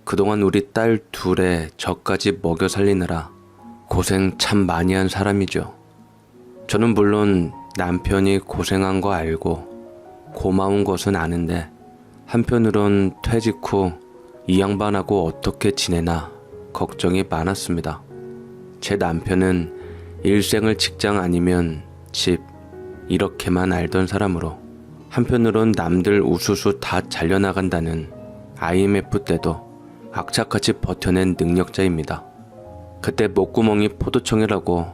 그동안 우리 딸 둘에 저까지 먹여 살리느라 고생 참 많이 한 사람이죠. 저는 물론 남편이 고생한 거 알고 고마운 것은 아는데 한편으론 퇴직 후 이 양반하고 어떻게 지내나 걱정이 많았습니다. 제 남편은 일생을 직장 아니면 집 이렇게만 알던 사람으로 한편으론 남들 우수수 다 잘려나간다는 IMF 때도 악착같이 버텨낸 능력자입니다. 그때 목구멍이 포도청이라고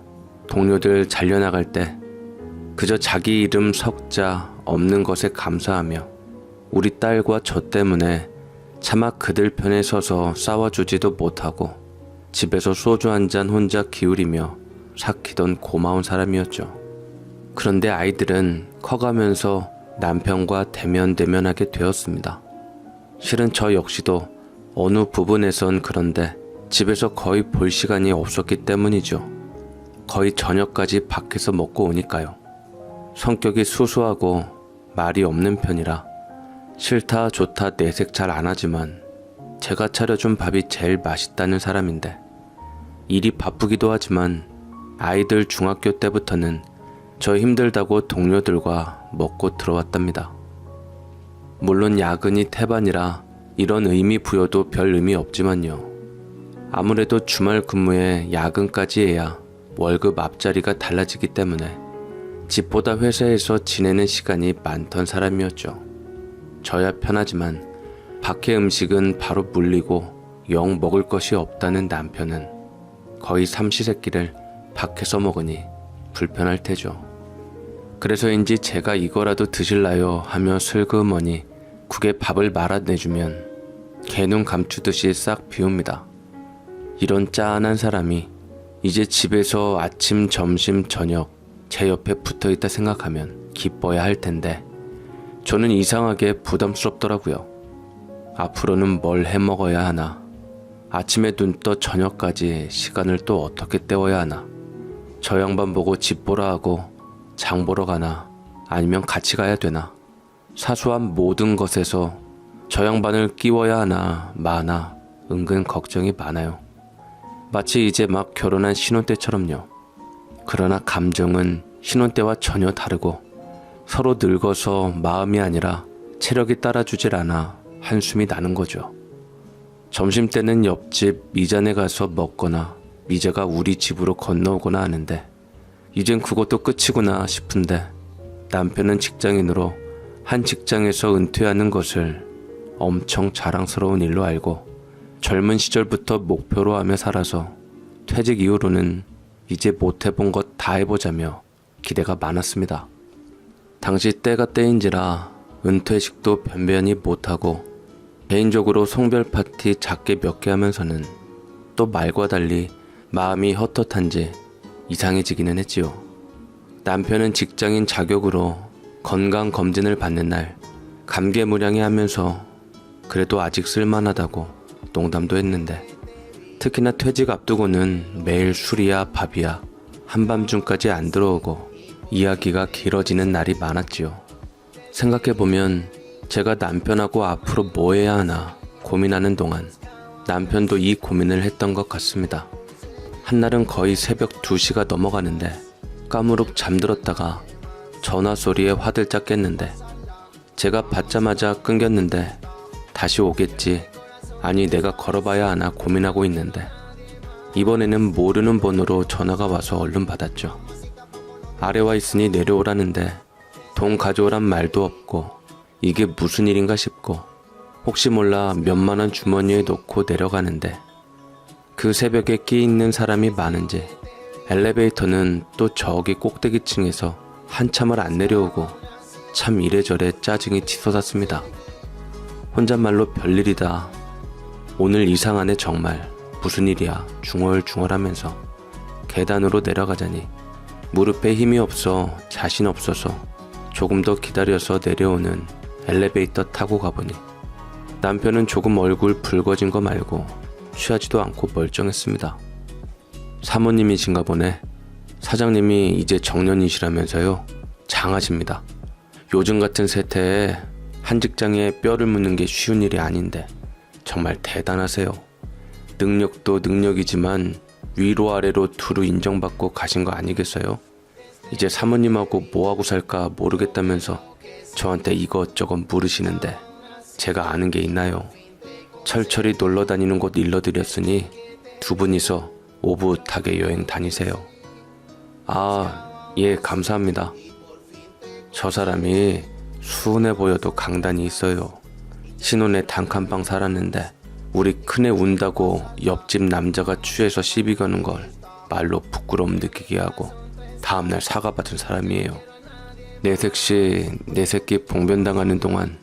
동료들 잘려나갈 때 그저 자기 이름 석자 없는 것에 감사하며 우리 딸과 저 때문에 차마 그들 편에 서서 싸워주지도 못하고 집에서 소주 한 잔 혼자 기울이며 삭히던 고마운 사람이었죠. 그런데 아이들은 커가면서 남편과 대면대면하게 되었습니다. 실은 저 역시도 어느 부분에선 그런데 집에서 거의 볼 시간이 없었기 때문이죠. 거의 저녁까지 밖에서 먹고 오니까요. 성격이 수수하고 말이 없는 편이라 싫다 좋다 내색 잘 안 하지만 제가 차려준 밥이 제일 맛있다는 사람인데 일이 바쁘기도 하지만 아이들 중학교 때부터는 저 힘들다고 동료들과 먹고 들어왔답니다. 물론 야근이 태반이라 이런 의미 부여도 별 의미 없지만요. 아무래도 주말 근무에 야근까지 해야 월급 앞자리가 달라지기 때문에 집보다 회사에서 지내는 시간이 많던 사람이었죠. 저야 편하지만 밖의 음식은 바로 물리고 영 먹을 것이 없다는 남편은 거의 삼시세끼를 밖에서 먹으니 불편할 테죠. 그래서인지 제가 이거라도 드실라요 하며 슬그머니 국에 밥을 말아내주면 개눈 감추듯이 싹 비웁니다. 이런 짠한 사람이 이제 집에서 아침, 점심, 저녁 제 옆에 붙어있다 생각하면 기뻐야 할 텐데 저는 이상하게 부담스럽더라고요. 앞으로는 뭘 해먹어야 하나, 아침에 눈 떠 저녁까지 시간을 또 어떻게 때워야 하나, 저 양반 보고 집 보라 하고 장 보러 가나 아니면 같이 가야 되나, 사소한 모든 것에서 저 양반을 끼워야 하나 마나 은근 걱정이 많아요. 마치 이제 막 결혼한 신혼 때처럼요. 그러나 감정은 신혼 때와 전혀 다르고 서로 늙어서 마음이 아니라 체력이 따라주질 않아 한숨이 나는 거죠. 점심때는 옆집 미자네 가서 먹거나 미자가 우리 집으로 건너오거나 하는데 이젠 그것도 끝이구나 싶은데 남편은 직장인으로 한 직장에서 은퇴하는 것을 엄청 자랑스러운 일로 알고 젊은 시절부터 목표로 하며 살아서 퇴직 이후로는 이제 못 해본 것 다 해보자며 기대가 많았습니다. 당시 때가 때인지라 은퇴식도 변변히 못하고 개인적으로 송별 파티 작게 몇 개 하면서는 또 말과 달리 마음이 헛헛한지 이상해지기는 했지요. 남편은 직장인 자격으로 건강검진을 받는 날 감개무량해 하면서 그래도 아직 쓸만하다고 농담도 했는데 특히나 퇴직 앞두고는 매일 술이야 밥이야 한밤중까지 안 들어오고 이야기가 길어지는 날이 많았지요. 생각해보면 제가 남편하고 앞으로 뭐 해야 하나 고민하는 동안 남편도 이 고민을 했던 것 같습니다. 한날은 거의 새벽 2시가 넘어가는데 까무룩 잠들었다가 전화 소리에 화들짝 깼는데 제가 받자마자 끊겼는데 다시 오겠지 아니 내가 걸어봐야 하나 고민하고 있는데 이번에는 모르는 번호로 전화가 와서 얼른 받았죠. 아래 와 있으니 내려오라는데 돈 가져오란 말도 없고 이게 무슨 일인가 싶고 혹시 몰라 몇만 원 주머니에 넣고 내려가는데 그 새벽에 끼 있는 사람이 많은지 엘리베이터는 또 저기 꼭대기층에서 한참을 안 내려오고 참 이래저래 짜증이 치솟았습니다. 혼잣말로 별일이다. 오늘 이상하네 정말. 무슨 일이야 중얼중얼하면서 계단으로 내려가자니 무릎에 힘이 없어 자신 없어서 조금 더 기다려서 내려오는 엘리베이터 타고 가보니 남편은 조금 얼굴 붉어진 거 말고 취하지도 않고 멀쩡했습니다. 사모님이신가 보네. 사장님이 이제 정년이시라면서요. 장하십니다. 요즘 같은 세태에 한 직장에 뼈를 묻는 게 쉬운 일이 아닌데 정말 대단하세요. 능력도 능력이지만 위로 아래로 두루 인정받고 가신 거 아니겠어요? 이제 사모님하고 뭐하고 살까 모르겠다면서 저한테 이것저것 물으시는데 제가 아는 게 있나요? 철철이 놀러 다니는 곳 일러드렸으니 두 분이서 오붓하게 여행 다니세요. 아, 예, 감사합니다. 저 사람이 순해 보여도 강단이 있어요. 신혼에 단칸방 살았는데 우리 큰애 운다고 옆집 남자가 취해서 시비 거는 걸 말로 부끄러움 느끼게 하고 다음날 사과받은 사람이에요. 내 새끼 봉변당하는 동안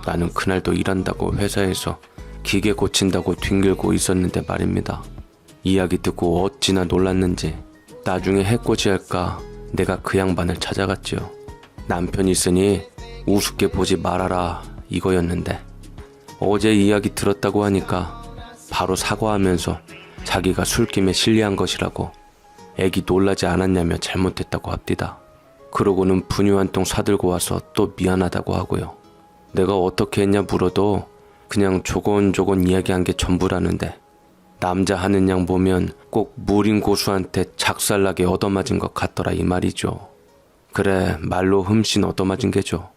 나는 그날도 일한다고 회사에서 기계 고친다고 뒹굴고 있었는데 말입니다. 이야기 듣고 어찌나 놀랐는지 나중에 해코지할까 내가 그 양반을 찾아갔지요. 남편이 있으니 우습게 보지 말아라 이거였는데 어제 이야기 들었다고 하니까 바로 사과하면서 자기가 술김에 실례한 것이라고 애기 놀라지 않았냐며 잘못했다고 합디다. 그러고는 분유 한 통 사들고 와서 또 미안하다고 하고요. 내가 어떻게 했냐 물어도 그냥 조곤조곤 이야기한 게 전부라는데 남자 하는 양 보면 꼭 무린 고수한테 작살나게 얻어맞은 것 같더라 이 말이죠. 그래, 말로 흠씬 얻어맞은 게죠.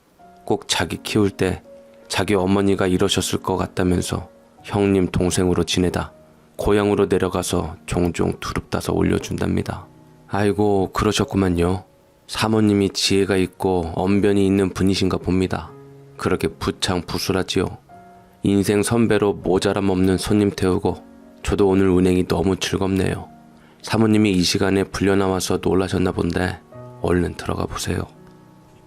꼭 자기 키울 때 자기 어머니가 이러셨을 것 같다면서 형님 동생으로 지내다 고향으로 내려가서 종종 두릅 따서 올려준답니다. 아이고, 그러셨구만요. 사모님이 지혜가 있고 언변이 있는 분이신가 봅니다. 그렇게 부창부수라지요. 인생 선배로 모자람 없는 손님 태우고 저도 오늘 운행이 너무 즐겁네요. 사모님이 이 시간에 불려나와서 놀라셨나 본데 얼른 들어가 보세요.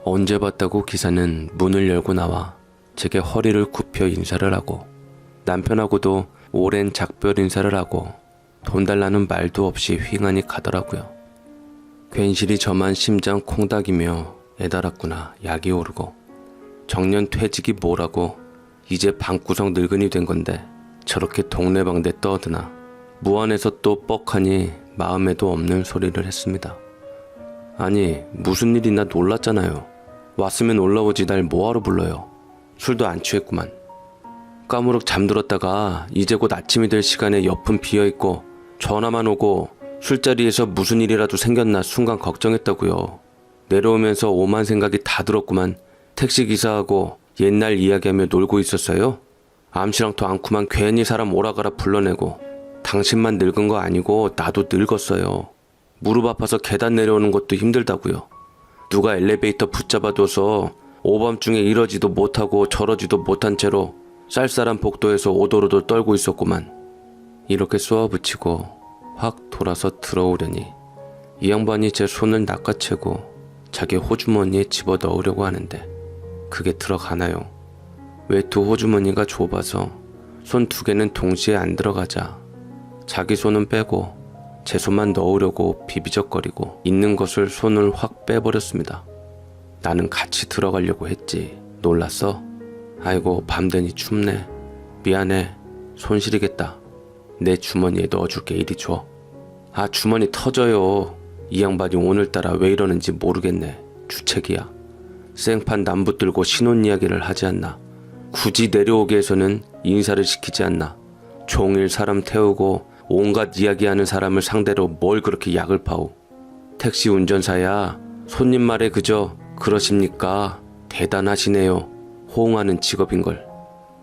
언제 봤다고 기사는 문을 열고 나와 제게 허리를 굽혀 인사를 하고 남편하고도 오랜 작별 인사를 하고 돈 달라는 말도 없이 휑하니 가더라고요. 괜시리 저만 심장 콩닥이며 애달았구나 약이 오르고 정년 퇴직이 뭐라고 이제 방구석 늙은이 된 건데 저렇게 동네방네 떠드나 무안에서 또 뻑하니 마음에도 없는 소리를 했습니다. 아니 무슨 일이나 놀랐잖아요. 왔으면 올라오지 날 뭐하러 불러요. 술도 안 취했구만. 까무룩 잠들었다가 이제 곧 아침이 될 시간에 옆은 비어있고 전화만 오고 술자리에서 무슨 일이라도 생겼나 순간 걱정했다고요. 내려오면서 오만 생각이 다 들었구만. 택시기사하고 옛날 이야기하며 놀고 있었어요. 암시랑도 않구만 괜히 사람 오라가라 불러내고 당신만 늙은 거 아니고 나도 늙었어요. 무릎 아파서 계단 내려오는 것도 힘들다고요. 누가 엘리베이터 붙잡아둬서 오밤중에 이러지도 못하고 저러지도 못한 채로 쌀쌀한 복도에서 오돌오돌 떨고 있었구만. 이렇게 쏘아붙이고 확 돌아서 들어오려니 이 양반이 제 손을 낚아채고 자기 호주머니에 집어넣으려고 하는데 그게 들어가나요? 외투 호주머니가 좁아서 손 두 개는 동시에 안 들어가자 자기 손은 빼고 제 손만 넣으려고 비비적거리고 있는 것을 손을 확 빼버렸습니다. 나는 같이 들어가려고 했지. 놀랐어? 아이고 밤되니 춥네. 미안해. 손 시리겠다. 내 주머니에 넣어줄게. 이리 줘. 아 주머니 터져요. 이 양반이 오늘따라 왜 이러는지 모르겠네. 주책이야. 생판 남붙들고 신혼 이야기를 하지 않나. 굳이 내려오게 해서는 인사를 시키지 않나. 종일 사람 태우고 온갖 이야기하는 사람을 상대로 뭘 그렇게 약을 파오. 택시 운전사야. 손님 말에 그저 그러십니까? 대단하시네요. 호응하는 직업인걸.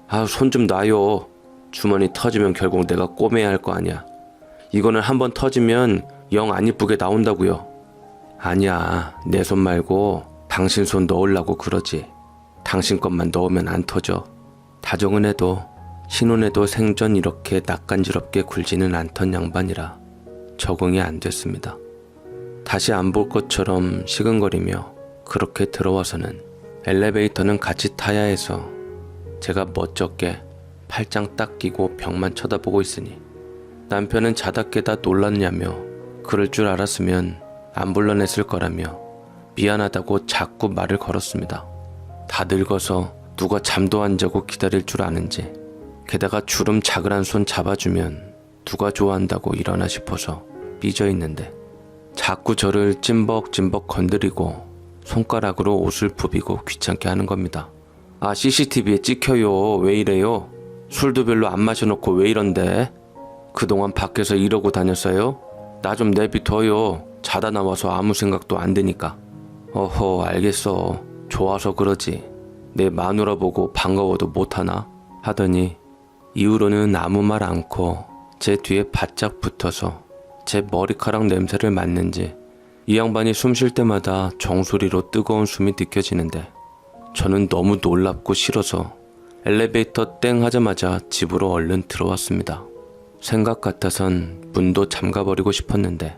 아, 손 좀 놔요. 주머니 터지면 결국 내가 꼬매야 할 거 아니야. 이거는 한번 터지면 영 안 이쁘게 나온다고요. 아니야, 내 손 말고 당신 손 넣으려고 그러지. 당신 것만 넣으면 안 터져. 다정은 해도 신혼에도 생전 이렇게 낯간지럽게 굴지는 않던 양반이라 적응이 안 됐습니다. 다시 안 볼 것처럼 시근거리며 그렇게 들어와서는 엘리베이터는 같이 타야 해서 제가 멋쩍게 팔짱 딱 끼고 벽만 쳐다보고 있으니 남편은 자다 깨다 놀랐냐며 그럴 줄 알았으면 안 불러냈을 거라며 미안하다고 자꾸 말을 걸었습니다. 다 늙어서 누가 잠도 안 자고 기다릴 줄 아는지 게다가 주름 자글한 손 잡아주면 누가 좋아한다고 이러나 싶어서 삐져있는데 자꾸 저를 찐벅찐벅 건드리고 손가락으로 옷을 부비고 귀찮게 하는 겁니다. 아 CCTV에 찍혀요. 왜 이래요? 술도 별로 안 마셔놓고 왜 이런데? 그동안 밖에서 이러고 다녔어요? 나 좀 내비둬요. 자다 나와서 아무 생각도 안 드니까. 어허, 알겠어. 좋아서 그러지. 내 마누라 보고 반가워도 못하나? 하더니 이후로는 아무 말 않고 제 뒤에 바짝 붙어서 제 머리카락 냄새를 맡는지 이 양반이 숨 쉴 때마다 정수리로 뜨거운 숨이 느껴지는데 저는 너무 놀랍고 싫어서 엘리베이터 땡 하자마자 집으로 얼른 들어왔습니다. 생각 같아선 문도 잠가버리고 싶었는데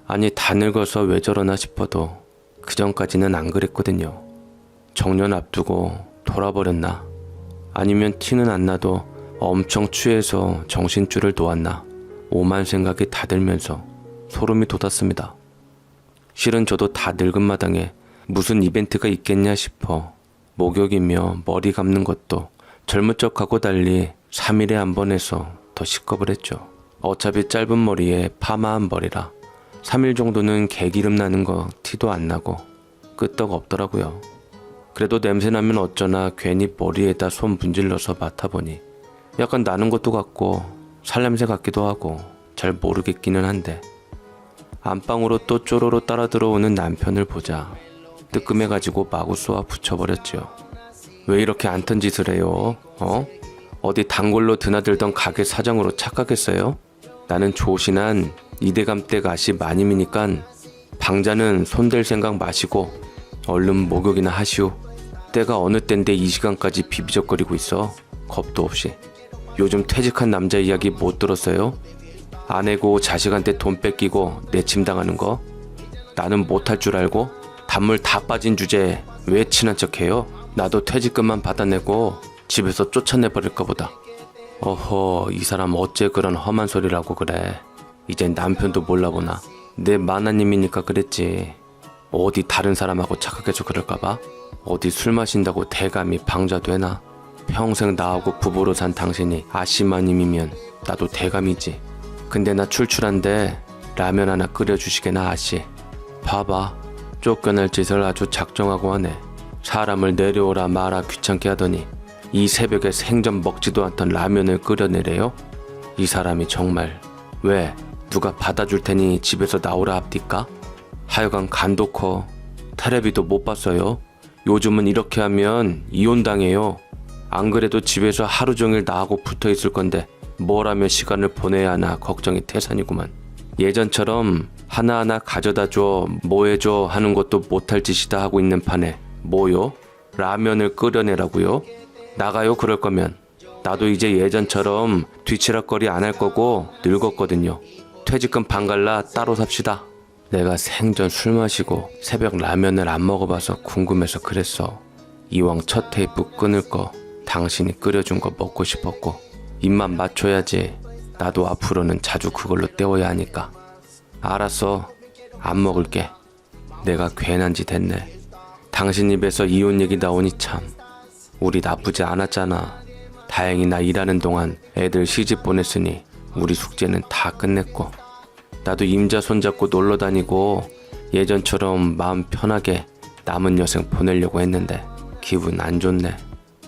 아니 다 늙어서 왜 저러나 싶어도 그전까지는 안 그랬거든요. 정년 앞두고 돌아버렸나? 아니면 티는 안 나도 엄청 취해서 정신줄을 놓았나? 오만 생각이 다 들면서 소름이 돋았습니다. 실은 저도 다 늙은 마당에 무슨 이벤트가 있겠냐 싶어 목욕이며 머리 감는 것도 젊은 척하고 달리 3일에 한 번 해서 더 시겁을 했죠. 어차피 짧은 머리에 파마한 머리라 3일 정도는 개기름 나는 거 티도 안 나고 끄떡 없더라고요. 그래도 냄새나면 어쩌나 괜히 머리에다 손 문질러서 맡아보니 약간 나는 것도 같고 살냄새 같기도 하고 잘 모르겠기는 한데 안방으로 또 쪼로로 따라 들어오는 남편을 보자 뜨끔해가지고 마구 쏘아 붙여버렸죠. 왜 이렇게 안턴 짓을 해요? 어디 단골로 드나들던 가게 사장으로 착각했어요? 나는 조신한 이대감 댁 아씨 마님이니깐 방자는 손댈 생각 마시고 얼른 목욕이나 하시오. 때가 어느 땐데 이 시간까지 비비적거리고 있어. 겁도 없이. 요즘 퇴직한 남자 이야기 못 들었어요? 아내고 자식한테 돈 뺏기고 내침당하는 거? 나는 못할 줄 알고 단물 다 빠진 주제에 왜 친한 척해요? 나도 퇴직금만 받아내고 집에서 쫓아내버릴까 보다. 어허, 이 사람 어째 그런 험한 소리라고 그래. 이젠 남편도 몰라보나. 내 마나님이니까 그랬지. 어디 다른 사람하고 착각해서 그럴까봐? 어디 술 마신다고 대감이 방자 되나? 평생 나하고 부부로 산 당신이 아씨마님이면 나도 대감이지. 근데 나 출출한데 라면 하나 끓여주시게나 아씨. 봐봐, 쫓겨날 짓을 아주 작정하고 하네. 사람을 내려오라 마라 귀찮게 하더니 이 새벽에 생전 먹지도 않던 라면을 끓여내래요? 이 사람이 정말. 왜? 누가 받아줄 테니 집에서 나오라 합디까? 하여간 간도 커. 테레비도 못 봤어요. 요즘은 이렇게 하면 이혼당해요. 안 그래도 집에서 하루 종일 나하고 붙어 있을 건데 뭘 하며 시간을 보내야 하나 걱정이 태산이구만. 예전처럼 하나하나 가져다 줘, 뭐 해줘 하는 것도 못할 짓이다 하고 있는 판에 뭐요? 라면을 끓여내라고요? 나가요 그럴 거면. 나도 이제 예전처럼 뒤치락거리 안 할 거고 늙었거든요. 퇴직금 반갈라 따로 삽시다. 내가 생전 술 마시고 새벽 라면을 안 먹어봐서 궁금해서 그랬어. 이왕 첫 테이프 끊을 거 당신이 끓여준 거 먹고 싶었고 입만 맞춰야지. 나도 앞으로는 자주 그걸로 때워야 하니까. 알았어, 안 먹을게. 내가 괜한 짓 했네. 당신 입에서 이혼 얘기 나오니 참 우리 나쁘지 않았잖아. 다행히 나 일하는 동안 애들 시집 보냈으니 우리 숙제는 다 끝냈고 나도 임자 손잡고 놀러 다니고 예전처럼 마음 편하게 남은 여생 보내려고 했는데 기분 안 좋네.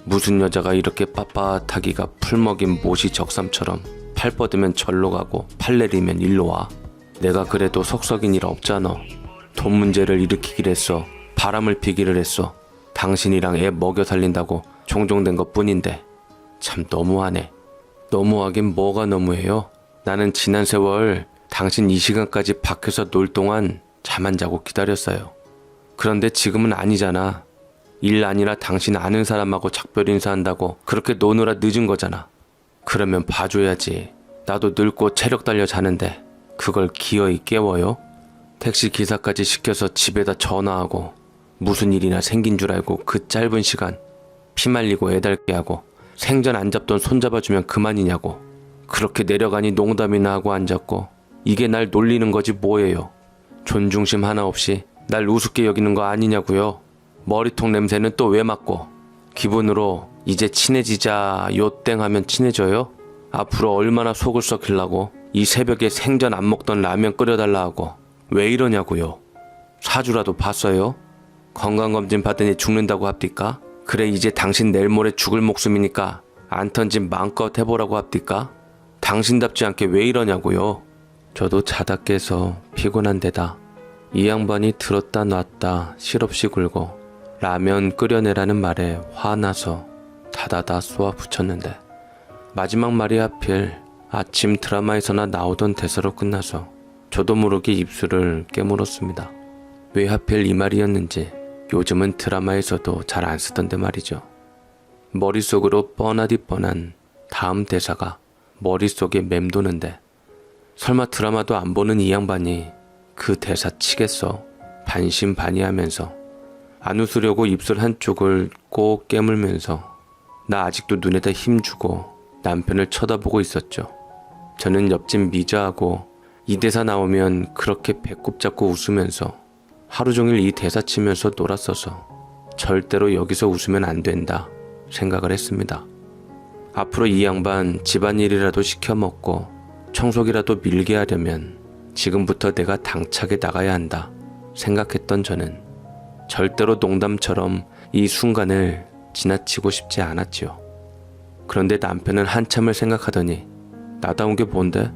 무슨 여자가 이렇게 빳빳하기가 풀먹인 모시 적삼처럼 팔 뻗으면 절로 가고 팔 내리면 일로 와. 내가 그래도 속썩인 일 없잖아. 돈 문제를 일으키기를 했어. 바람을 피기를 했어. 당신이랑 애 먹여 살린다고 종종 된 것뿐인데 참 너무하네. 너무하긴 뭐가 너무해요. 나는 지난 세월 당신 이 시간까지 밖에서 놀 동안 잠 안 자고 기다렸어요. 그런데 지금은 아니잖아. 일 아니라 당신 아는 사람하고 작별 인사한다고 그렇게 노느라 늦은 거잖아. 그러면 봐줘야지. 나도 늙고 체력 달려 자는데 그걸 기어이 깨워요? 택시 기사까지 시켜서 집에다 전화하고 무슨 일이나 생긴 줄 알고 그 짧은 시간 피말리고 애달게 하고 생전 안 잡던 손 잡아주면 그만이냐고. 그렇게 내려가니 농담이나 하고 앉았고 이게 날 놀리는 거지 뭐예요. 존중심 하나 없이 날 우습게 여기는 거 아니냐고요. 머리통 냄새는 또 왜 맡고. 기분으로 이제 친해지자 요땡 하면 친해져요? 앞으로 얼마나 속을 썩히려고 이 새벽에 생전 안 먹던 라면 끓여달라 하고 왜 이러냐고요. 사주라도 봤어요? 건강검진 받으니 죽는다고 합디까? 그래 이제 당신 내일 모레 죽을 목숨이니까 안 턴짓 마음껏 해보라고 합디까? 당신답지 않게 왜 이러냐고요. 저도 자다 깨서 피곤한 데다 이 양반이 들었다 놨다 실없이 굴고 라면 끓여내라는 말에 화나서 다다다 쏘아 붙였는데 마지막 말이 하필 아침 드라마에서나 나오던 대사로 끝나서 저도 모르게 입술을 깨물었습니다. 왜 하필 이 말이었는지 요즘은 드라마에서도 잘 안 쓰던데 말이죠. 머릿속으로 뻔하디 뻔한 다음 대사가 머릿속에 맴도는데 설마 드라마도 안 보는 이 양반이 그 대사 치겠어 반신반의하면서 안 웃으려고 입술 한쪽을 꼭 깨물면서 나 아직도 눈에다 힘주고 남편을 쳐다보고 있었죠. 저는 옆집 미자하고 이 대사 나오면 그렇게 배꼽 잡고 웃으면서 하루 종일 이 대사 치면서 놀았어서 절대로 여기서 웃으면 안 된다 생각을 했습니다. 앞으로 이 양반 집안일이라도 시켜 먹고 청소기라도 밀게 하려면 지금부터 내가 당차게 나가야 한다 생각했던 저는 절대로 농담처럼 이 순간을 지나치고 싶지 않았지요. 그런데 남편은 한참을 생각하더니 나다운 게 뭔데?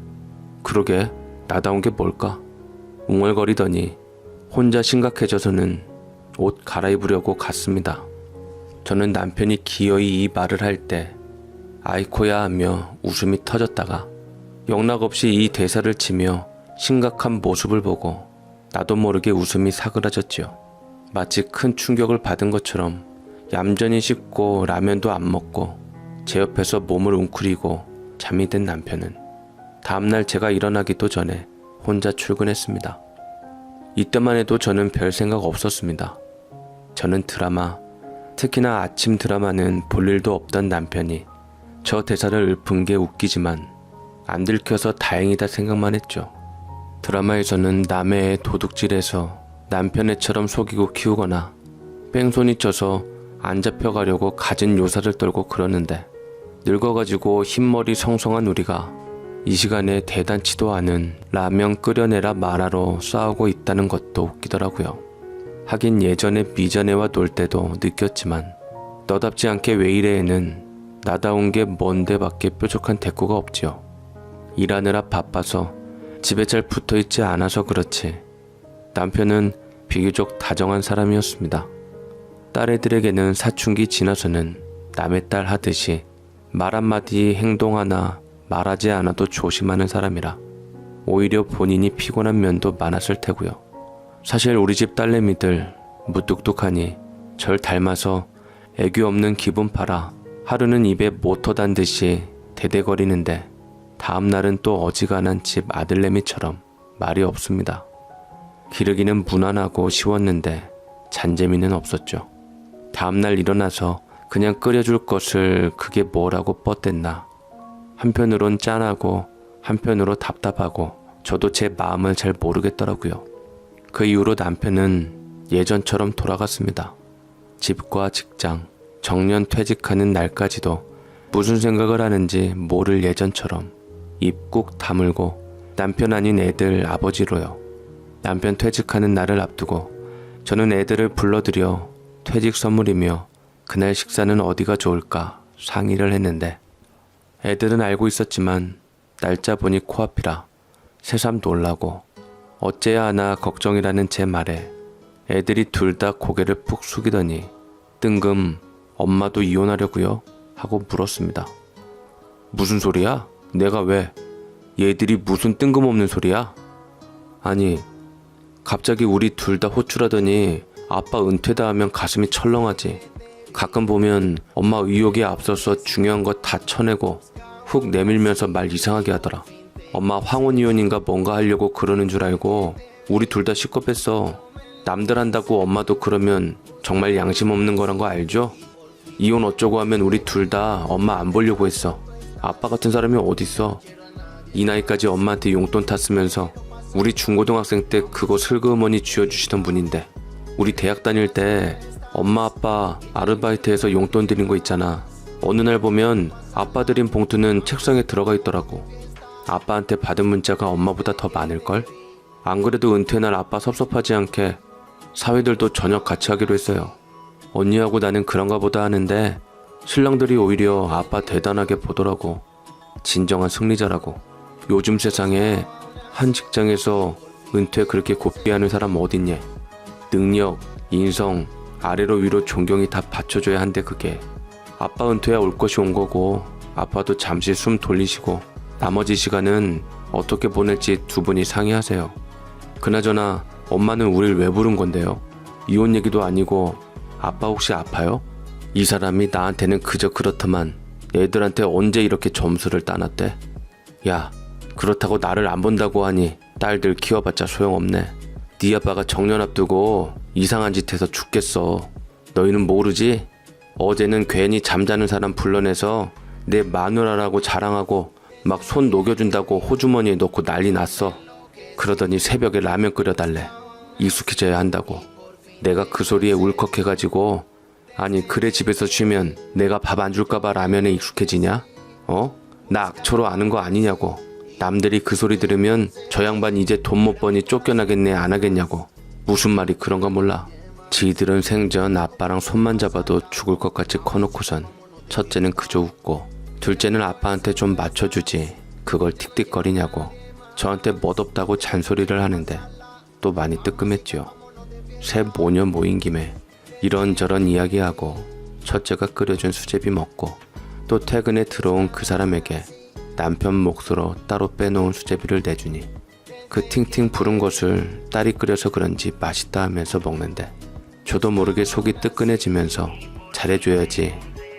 그러게 나다운 게 뭘까? 웅얼거리더니 혼자 심각해져서는 옷 갈아입으려고 갔습니다. 저는 남편이 기어이 이 말을 할 때 아이코야 하며 웃음이 터졌다가 영락없이 이 대사를 치며 심각한 모습을 보고 나도 모르게 웃음이 사그라졌지요. 마치 큰 충격을 받은 것처럼 얌전히 씻고 라면도 안 먹고 제 옆에서 몸을 웅크리고 잠이 든 남편은 다음날 제가 일어나기도 전에 혼자 출근했습니다. 이때만 해도 저는 별 생각 없었습니다. 저는 드라마, 특히나 아침 드라마는 볼 일도 없던 남편이 저 대사를 읊은 게 웃기지만 안 들켜서 다행이다 생각만 했죠. 드라마에서는 남의 애 도둑질해서 남편 애처럼 속이고 키우거나 뺑소니 쳐서 안 잡혀가려고 갖은 요사를 떨고 그러는데 늙어가지고 흰머리 성성한 우리가 이 시간에 대단치도 않은 라면 끓여내라 말하러 싸우고 있다는 것도 웃기더라고요. 하긴 예전에 미자네와 놀 때도 느꼈지만 너답지 않게 왜 이래에는 나다운 게 뭔데 밖에 뾰족한 대꾸가 없지요. 일하느라 바빠서 집에 잘 붙어있지 않아서 그렇지 남편은 비교적 다정한 사람이었습니다. 딸애들에게는 사춘기 지나서는 남의 딸 하듯이 말 한마디 행동 하나 말하지 않아도 조심하는 사람이라 오히려 본인이 피곤한 면도 많았을 테고요. 사실 우리 집 딸내미들 무뚝뚝하니 절 닮아서 애교 없는 기분 팔아 하루는 입에 모터 단 듯이 대대거리는데 다음날은 또 어지간한 집 아들내미처럼 말이 없습니다. 기르기는 무난하고 쉬웠는데 잔재미는 없었죠. 다음날 일어나서 그냥 끓여줄 것을 그게 뭐라고 뻗댔나. 한편으론 짠하고 한편으로 답답하고 저도 제 마음을 잘 모르겠더라고요. 그 이후로 남편은 예전처럼 돌아갔습니다. 집과 직장, 정년 퇴직하는 날까지도 무슨 생각을 하는지 모를 예전처럼 입 꾹 다물고 남편 아닌 애들 아버지로요. 남편 퇴직하는 날을 앞두고 저는 애들을 불러들여 퇴직 선물이며 그날 식사는 어디가 좋을까 상의를 했는데 애들은 알고 있었지만 날짜 보니 코앞이라 새삼 놀라고 어째야 하나 걱정이라는 제 말에 애들이 둘 다 고개를 푹 숙이더니 뜬금 엄마도 이혼하려고요? 하고 물었습니다. 무슨 소리야? 내가 왜? 얘들이 무슨 뜬금없는 소리야? 아니 갑자기 우리 둘 다 호출하더니 아빠 은퇴다 하면 가슴이 철렁하지. 가끔 보면 엄마 의욕에 앞서서 중요한 거 다 쳐내고 훅 내밀면서 말 이상하게 하더라. 엄마 황혼이혼인가 뭔가 하려고 그러는 줄 알고 우리 둘 다 식겁했어. 남들 한다고 엄마도 그러면 정말 양심 없는 거란 거 알죠? 이혼 어쩌고 하면 우리 둘 다 엄마 안 보려고 했어. 아빠 같은 사람이 어딨어. 이 나이까지 엄마한테 용돈 탔으면서 우리 중고등학생 때 그거 슬그머니 쥐어주시던 분인데 우리 대학 다닐 때 엄마 아빠 아르바이트해서 용돈 드린 거 있잖아. 어느 날 보면 아빠 드린 봉투는 책상에 들어가 있더라고. 아빠한테 받은 문자가 엄마보다 더 많을걸? 안 그래도 은퇴날 아빠 섭섭하지 않게 사위들도 저녁 같이 하기로 했어요. 언니하고 나는 그런가 보다 하는데 신랑들이 오히려 아빠 대단하게 보더라고. 진정한 승리자라고. 요즘 세상에 한 직장에서 은퇴 그렇게 곱게 하는 사람 어딨냐. 능력, 인성, 아래로 위로 존경이 다 받쳐줘야 한대. 그게 아빠 은퇴야 올 것이 온 거고, 아빠도 잠시 숨 돌리시고 나머지 시간은 어떻게 보낼지 두 분이 상의하세요. 그나저나 엄마는 우릴 왜 부른 건데요? 이혼 얘기도 아니고. 아빠 혹시 아파요? 이 사람이 나한테는 그저 그렇더만 애들한테 언제 이렇게 점수를 따놨대? 야, 그렇다고 나를 안 본다고 하니 딸들 키워봤자 소용없네. 네 아빠가 정년 앞두고 이상한 짓 해서 죽겠어. 너희는 모르지? 어제는 괜히 잠자는 사람 불러내서 내 마누라라고 자랑하고 막 손 녹여준다고 호주머니에 넣고 난리 났어. 그러더니 새벽에 라면 끓여달래. 익숙해져야 한다고. 내가 그 소리에 울컥해가지고, 아니 그래 집에서 쉬면 내가 밥 안 줄까봐 라면에 익숙해지냐? 나 악초로 아는 거 아니냐고. 남들이 그 소리 들으면 저 양반 이제 돈 못 버니 쫓겨나겠네 안 하겠냐고. 무슨 말이 그런가 몰라. 지들은 생전 아빠랑 손만 잡아도 죽을 것 같이 커놓고선 첫째는 그저 웃고, 둘째는 아빠한테 좀 맞춰주지 그걸 틱틱거리냐고 저한테 멋없다고 잔소리를 하는데 또 많이 뜨끔했지요. 새 모녀 모인 김에 이런저런 이야기하고 첫째가 끓여준 수제비 먹고 또 퇴근에 들어온 그 사람에게 남편 몫으로 따로 빼놓은 수제비를 내주니 그 팅팅 부른 것을 딸이 끓여서 그런지 맛있다 하면서 먹는데 저도 모르게 속이 뜨끈해지면서 잘해줘야지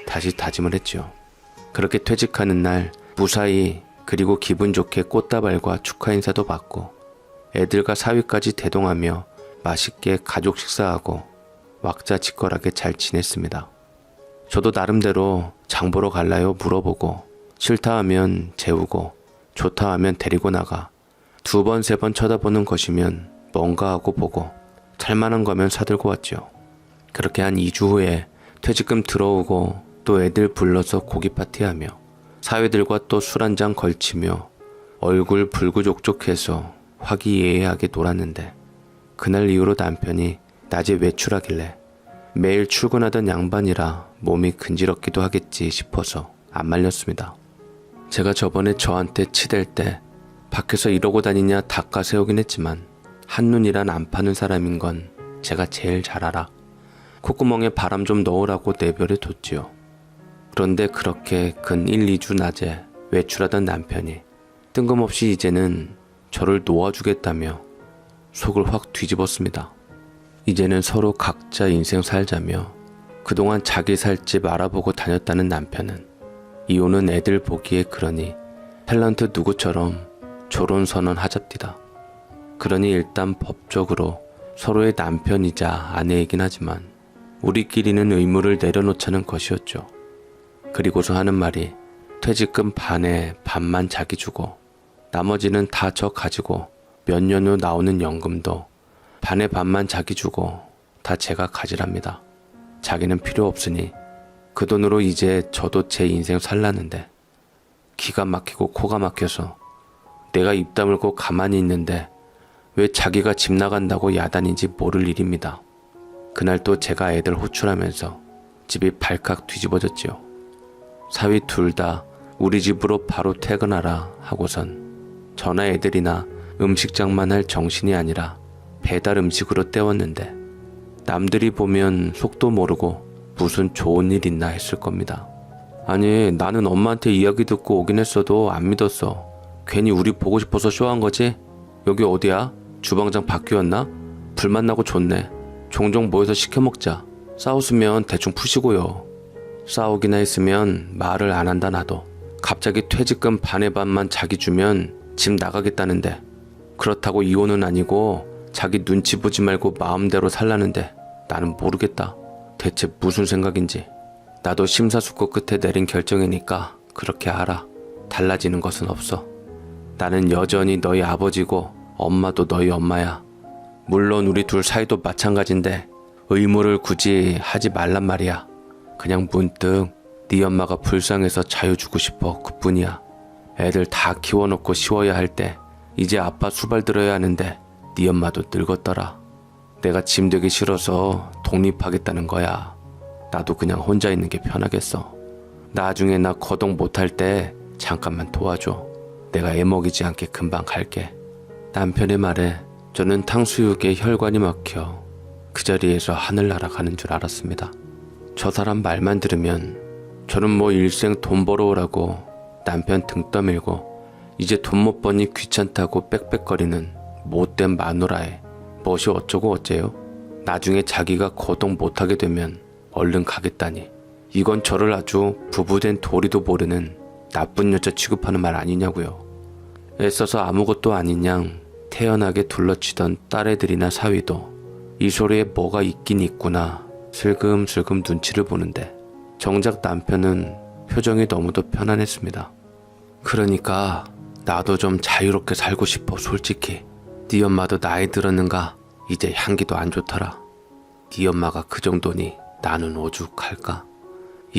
다시 다짐을 했지요. 그렇게 퇴직하는 날 무사히 그리고 기분 좋게 꽃다발과 축하 인사도 받고 애들과 사위까지 대동하며 맛있게 가족 식사하고 왁자지껄하게 잘 지냈습니다. 저도 나름대로 장 보러 갈라요 물어보고 싫다 하면 재우고 좋다 하면 데리고 나가 두 번 세 번 쳐다보는 것이면 뭔가 하고 보고 살만한 거면 사들고 왔죠. 그렇게 한 2주 후에 퇴직금 들어오고 또 애들 불러서 고기 파티하며 사위들과 또 술 한잔 걸치며 얼굴 불구족족해서 화기애애하게 놀았는데 그날 이후로 남편이 낮에 외출하길래 매일 출근하던 양반이라 몸이 근지럽기도 하겠지 싶어서 안 말렸습니다. 제가 저번에 저한테 치댈 때 밖에서 이러고 다니냐 닦아세우긴 했지만 한눈이란 안 파는 사람인 건 제가 제일 잘 알아. 콧구멍에 바람 좀 넣으라고 내버려 뒀지요. 그런데 그렇게 근 1, 2주 낮에 외출하던 남편이 뜬금없이 이제는 저를 놓아주겠다며 속을 확 뒤집었습니다. 이제는 서로 각자 인생 살자며 그동안 자기 살 집 알아보고 다녔다는 남편은 이혼은 애들 보기에 그러니 탤런트 누구처럼 결혼선언 하잡디다. 그러니 일단 법적으로 서로의 남편이자 아내이긴 하지만 우리끼리는 의무를 내려놓자는 것이었죠. 그리고서 하는 말이 퇴직금 반에 반만 자기 주고 나머지는 다 저 가지고 몇 년 후 나오는 연금도 반에 반만 자기 주고 다 제가 가지랍니다. 자기는 필요 없으니 그 돈으로 이제 저도 제 인생 살라는데 기가 막히고 코가 막혀서 내가 입 다물고 가만히 있는데 왜 자기가 집 나간다고 야단인지 모를 일입니다. 그날 또 제가 애들 호출하면서 집이 발칵 뒤집어졌지요. 사위 둘 다 우리 집으로 바로 퇴근하라 하고선 저나 애들이나 음식장만 할 정신이 아니라 배달 음식으로 때웠는데 남들이 보면 속도 모르고 무슨 좋은 일 있나 했을 겁니다. 아니 나는 엄마한테 이야기 듣고 오긴 했어도 안 믿었어. 괜히 우리 보고 싶어서 쇼한 거지? 여기 어디야? 주방장 바뀌었나? 불만 나고 좋네. 종종 모여서 시켜 먹자. 싸웠으면 대충 푸시고요. 싸우기나 했으면 말을 안 한다 나도. 갑자기 퇴직금 반의 반만 자기 주면 집 나가겠다는데 그렇다고 이혼은 아니고 자기 눈치 보지 말고 마음대로 살라는데 나는 모르겠다. 대체 무슨 생각인지. 나도 심사숙고 끝에 내린 결정이니까 그렇게 알아. 달라지는 것은 없어. 나는 여전히 너희 아버지고 엄마도 너희 엄마야. 물론 우리 둘 사이도 마찬가지인데 의무를 굳이 하지 말란 말이야. 그냥 문득 네 엄마가 불쌍해서 자유 주고 싶어 그뿐이야. 애들 다 키워놓고 쉬워야 할 때 이제 아빠 수발 들어야 하는데 네 엄마도 늙었더라. 내가 짐 되기 싫어서 독립하겠다는 거야. 나도 그냥 혼자 있는 게 편하겠어. 나중에 나 거동 못할 때 잠깐만 도와줘. 내가 애먹이지 않게 금방 갈게. 남편의 말에 저는 탕수육에 혈관이 막혀 그 자리에서 하늘 날아가는 줄 알았습니다. 저 사람 말만 들으면 저는 뭐 일생 돈 벌어오라고 남편 등 떠밀고 이제 돈 못 버니 귀찮다고 빽빽거리는 못된 마누라에 무엇이 어쩌고 어째요? 나중에 자기가 거동 못하게 되면 얼른 가겠다니, 이건 저를 아주 부부된 도리도 모르는 나쁜 여자 취급하는 말 아니냐고요. 애써서 아무것도 아닌 양 태연하게 둘러치던 딸애들이나 사위도 이 소리에 뭐가 있긴 있구나 슬금슬금 눈치를 보는데 정작 남편은 표정이 너무도 편안했습니다. 그러니까 나도 좀 자유롭게 살고 싶어. 솔직히 네 엄마도 나이 들었는가 이제 향기도 안 좋더라. 네 엄마가 그 정도니 나는 오죽할까.